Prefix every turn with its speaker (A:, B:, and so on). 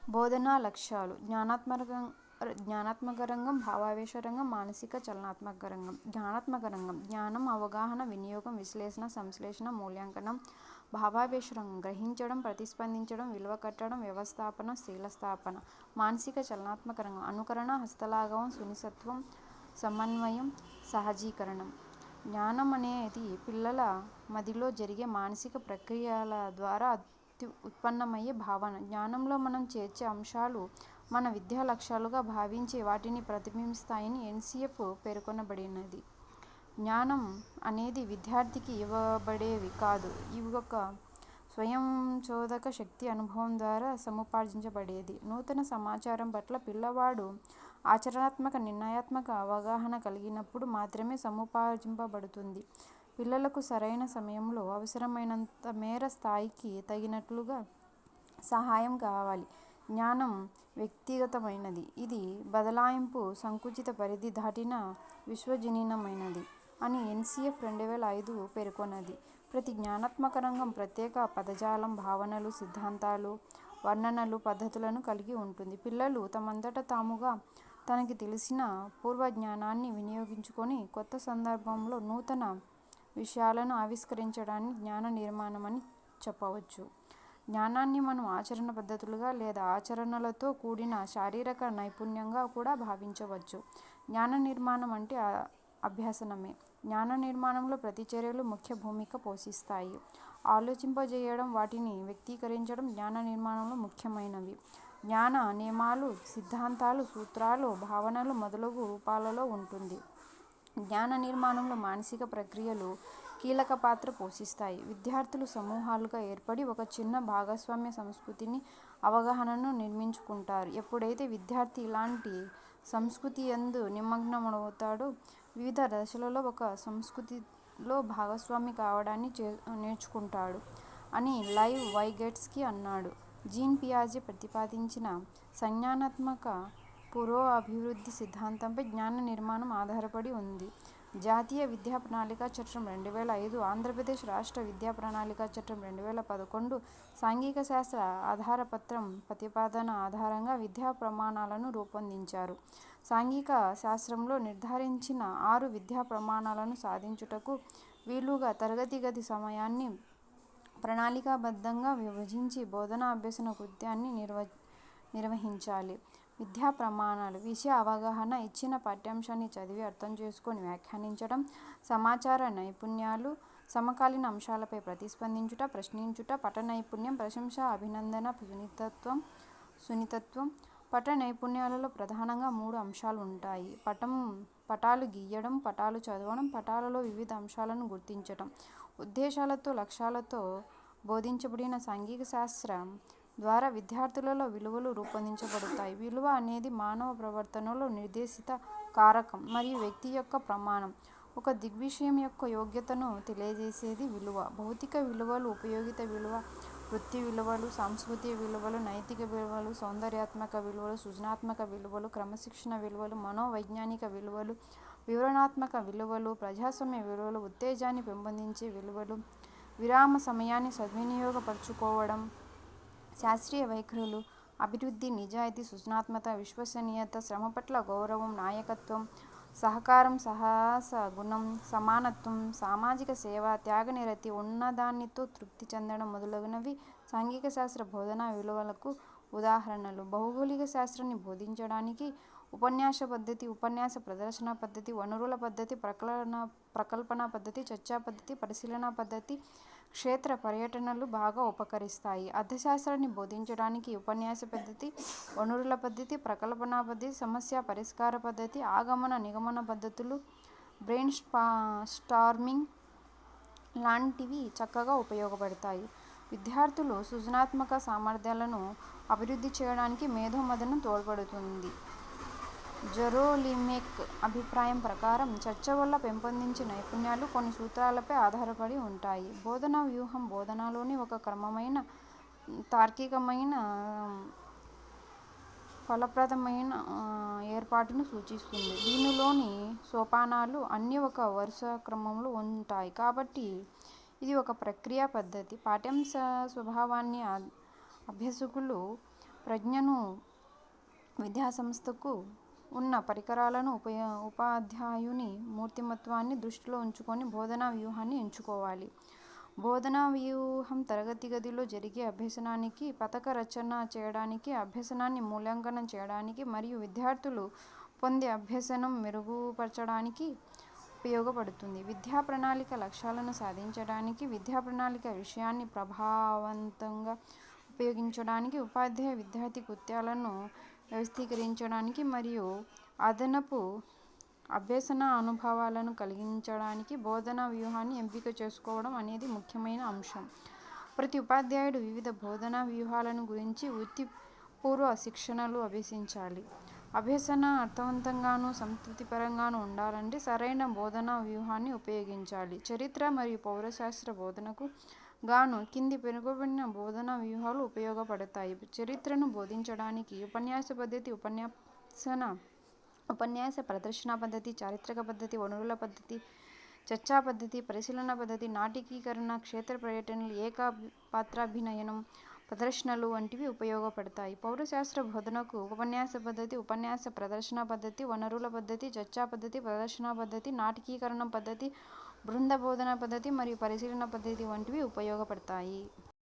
A: బోధనా లక్ష్యాలు జ్ఞానాత్మక రంగం, భావావేశ రంగం, మానసిక చలనాత్మక రంగం. జ్ఞానాత్మక రంగం జ్ఞానం, అవగాహన, వినియోగం, విశ్లేషణ, సంశ్లేషణ, మూల్యాంకనం. భావావేశ రంగం గ్రహించడం, ప్రతిస్పందించడం, విలువ కట్టడం, వ్యవస్థాపన, శీలస్థాపన. మానసిక చలనాత్మక రంగం అనుకరణ, హస్తలాఘవం, సున్నితత్వం, సమన్వయం, సహజీకరణం. జ్ఞానం అనేది పిల్లల మదిలో జరిగే మానసిక ప్రక్రియల ద్వారా ఉత్పన్నమయ్యే భావన. జ్ఞానంలో మనం చేర్చే అంశాలు మన విద్యా లక్ష్యాలుగా భావించి వాటిని ప్రతిబింబిస్తాయని ఎన్సీఎఫ్ పేర్కొనబడినది. జ్ఞానం అనేది విద్యార్థికి ఇవ్వబడేవి కాదు, ఇవి ఒక స్వయంచోదక శక్తి అనుభవం ద్వారా సముపార్జించబడేది. నూతన సమాచారం పట్ల పిల్లవాడు ఆచరణాత్మక, నిర్ణయాత్మక అవగాహన కలిగినప్పుడు మాత్రమే సముపార్జింపబడుతుంది. పిల్లలకు సరైన సమయంలో అవసరమైనంత మేర స్థాయికి తగినట్లుగా సహాయం కావాలి. జ్ఞానం వ్యక్తిగతమైనది, ఇది బదలాయింపు సంకుచిత పరిధి దాటిన విశ్వజనీనమైనది అని ఎన్సీఎఫ్ 2005 పేర్కొన్నది. ప్రతి జ్ఞానాత్మక రంగం ప్రత్యేక పదజాలం, భావనలు, సిద్ధాంతాలు, వర్ణనలు, పద్ధతులను కలిగి ఉంటుంది. పిల్లలు తమంతట తాముగా తనకి తెలిసిన పూర్వజ్ఞానాన్ని వినియోగించుకొని కొత్త సందర్భంలో నూతన విషయాలను ఆవిష్కరించడాన్ని జ్ఞాన నిర్మాణమని చెప్పవచ్చు. జ్ఞానాన్ని మనం ఆచరణ పద్ధతులుగా లేదా ఆచరణలతో కూడిన శారీరక నైపుణ్యంగా కూడా భావించవచ్చు. జ్ఞాన నిర్మాణం అంటే అభ్యసనమే. జ్ఞాన నిర్మాణంలో ప్రతిచర్యలు ముఖ్య భూమిక పోషిస్తాయి. ఆలోచింపజేయడం, వాటిని వ్యక్తీకరించడం జ్ఞాన నిర్మాణంలో ముఖ్యమైనవి. జ్ఞాన నియమాలు, సిద్ధాంతాలు, సూత్రాలు, భావనలు మొదలగు రూపాలలో ఉంటుంది. జ్ఞాన నిర్మాణంలో మానసిక ప్రక్రియలు కీలక పాత్ర పోషిస్తాయి. విద్యార్థులు సమూహాలుగా ఏర్పడి ఒక చిన్న భాగస్వామ్య సంస్కృతిని, అవగాహనను నిర్మించుకుంటారు. ఎప్పుడైతే విద్యార్థి ఇలాంటి సంస్కృతి యందు నిమగ్నమవుతాడో వివిధ దశలలో ఒక సంస్కృతిలో భాగస్వామి కావడాన్ని నేర్చుకుంటాడు అని లైవ్ వైగోట్స్కీ అన్నాడు. జీన్ పియాజే ప్రతిపాదించిన సంజ్ఞానాత్మక పురోభివృద్ధి సిద్ధాంతంపై జ్ఞాన నిర్మాణం ఆధారపడి ఉంది. జాతీయ విద్యా ప్రణాళికా చట్టం 2005, ఆంధ్రప్రదేశ్ రాష్ట్ర విద్యా ప్రణాళికా చట్టం 2011 సాంఘిక శాస్త్ర ఆధారపత్రం ప్రతిపాదన ఆధారంగా విద్యా ప్రమాణాలను రూపొందించారు. సాంఘిక శాస్త్రంలో నిర్ధారించిన 6 విద్యా ప్రమాణాలను సాధించుటకు వీలుగా తరగతి గది సమయాన్ని ప్రణాళికాబద్ధంగా విభజించి బోధనా అభ్యసన కృత్యాన్ని నిర్వహించాలి. విద్యా ప్రమాణాలు: విషయ అవగాహన, ఇచ్చిన పాఠ్యాంశాన్ని చదివి అర్థం చేసుకొని వ్యాఖ్యానించడం, సమాచార నైపుణ్యాలు, సమకాలీన అంశాలపై ప్రతిస్పందించుట, ప్రశ్నించుట, పఠన నైపుణ్యం, ప్రశంస, అభినందన, సున్నితత్వం. పఠన నైపుణ్యాలలో ప్రధానంగా 3 అంశాలు ఉంటాయి: పటాలు గీయడం, పటాలు చదవడం, పటాలలో వివిధ అంశాలను గుర్తించటం. ఉద్దేశాలతో, లక్ష్యాలతో బోధించబడిన సాంఘిక శాస్త్రం ద్వారా విద్యార్థులలో విలువలు రూపొందించబడతాయి. విలువ అనేది మానవ ప్రవర్తనలో నిర్దేశిత కారకం మరియు వ్యక్తి యొక్క ప్రమాణం. ఒక దృగ్విషయం యొక్క యోగ్యతను తెలియజేసేది విలువ. భౌతిక విలువలు, ఉపయోగిత విలువ, వృత్తి విలువలు, సాంస్కృతిక విలువలు, నైతిక విలువలు, సౌందర్యాత్మక విలువలు, సృజనాత్మక విలువలు, క్రమశిక్షణ విలువలు, మనోవైజ్ఞానిక విలువలు, వివరణాత్మక విలువలు, ప్రజాస్వామ్య విలువలు, ఉత్తేజాన్ని పెంపొందించే విలువలు, విరామ సమయాన్ని సద్వినియోగపరచుకోవడం, శాస్త్రీయ వైఖరులు, అభివృద్ధి, నిజాయితీ, సృజనాత్మకత, విశ్వసనీయత, శ్రమ పట్ల గౌరవం, నాయకత్వం, సహకారం, సాహస గుణం, సమానత్వం, సామాజిక సేవ, త్యాగనిరతి, ఉన్నదానితో తృప్తి చెందడం మొదలగునవి సాంఘిక శాస్త్ర బోధనా విలువలకు ఉదాహరణలు. భౌగోళిక శాస్త్రాన్ని బోధించడానికి ఉపన్యాస పద్ధతి, ఉపన్యాస ప్రదర్శన పద్ధతి, వనరుల పద్ధతి, ప్రకల్పన పద్ధతి, చర్చా పద్ధతి, పరిశీలనా పద్ధతి, క్షేత్ర పర్యటనలు బాగా ఉపకరిస్తాయి. అర్థశాస్త్రాన్ని బోధించడానికి ఉపన్యాస పద్ధతి, వనరుల పద్ధతి, ప్రకల్పన పద్ధతి, సమస్య పరిష్కార పద్ధతి, ఆగమన నిగమన పద్ధతులు, బ్రెయిన్ స్టార్మింగ్ లాంటివి చక్కగా ఉపయోగపడతాయి. విద్యార్థుల సృజనాత్మక సామర్థ్యాలను అభివృద్ధి చేయడానికి మేధోమథనం తోడ్పడుతుంది. జెరోలిమెక్ అభిప్రాయం ప్రకారం చర్చ వల్ల పెంపొందించే నైపుణ్యాలు కొన్ని సూత్రాలపై ఆధారపడి ఉంటాయి. బోధనా వ్యూహం బోధనలోని ఒక క్రమమైన, తార్కికమైన, ఫలప్రదమైన ఏర్పాటును సూచిస్తుంది. దీనిలోని సోపానాలు అన్నీ ఒక వరుస క్రమంలో ఉంటాయి కాబట్టి ఇది ఒక ప్రక్రియా పద్ధతి. పాఠ్యాంశ స్వభావాన్ని అభ్యాసకులు ప్రజ్ఞను, విద్యాసంస్థకు ఉన్న పరికరాలను, ఉపాధ్యాయుని మూర్తిమత్వాన్ని దృష్టిలో ఉంచుకొని బోధనా వ్యూహాన్ని ఎంచుకోవాలి. బోధనా వ్యూహం తరగతి గదిలో జరిగే అభ్యసనానికి, పథక రచన చేయడానికి, అభ్యసనాన్ని మూల్యాంకనం చేయడానికి మరియు విద్యార్థులు పొందే అభ్యసనం మెరుగుపరచడానికి ఉపయోగపడుతుంది. విద్యా ప్రణాళిక లక్ష్యాలను సాధించడానికి, విద్యా ప్రణాళిక విషయాన్ని ప్రభావవంతంగా ఉపయోగించడానికి, ఉపాధ్యాయ విద్యార్థి కృత్యాలను వ్యవస్థీకరించడానికి మరియు అదనపు అభ్యసన అనుభవాలను కలిగించడానికి బోధనా వ్యూహాన్ని ఎంపిక చేసుకోవడం అనేది ముఖ్యమైన అంశం. ప్రతి ఉపాధ్యాయుడు వివిధ బోధనా వ్యూహాలను గురించి వృత్తిపూర్వ శిక్షణలు అభ్యసించాలి. అభ్యసన అర్థవంతంగానూ, సంతృప్తికరంగానూ ఉండాలంటే సరైన బోధనా వ్యూహాన్ని ఉపయోగించాలి. చరిత్ర మరియు పౌరశాస్త్ర బోధనకు గాను కింది వెనుకబడిన బోధనా వ్యూహాలు ఉపయోగపడతాయి. చరిత్రను బోధించడానికి ఉపన్యాస పద్ధతి, ఉపన్యాస ప్రదర్శన పద్ధతి, చారిత్రక పద్ధతి, వనరుల పద్ధతి, చర్చా పద్ధతి, పరిశీలన పద్ధతి, నాటకీకరణ, క్షేత్ర పర్యటనలు, ఏకపాత్రాభినయం, ప్రదర్శనలు వంటివి ఉపయోగపడతాయి. పౌరశాస్త్ర బోధనకు ఉపన్యాస పద్ధతి, ఉపన్యాస ప్రదర్శన పద్ధతి, వనరుల పద్ధతి, చర్చా పద్ధతి, ప్రదర్శన పద్ధతి, నాటకీకరణ పద్ధతి, బృంద బోధన పద్ధతి మరియు పరిశీలన పద్ధతి వంటివి ఉపయోగపడతాయి.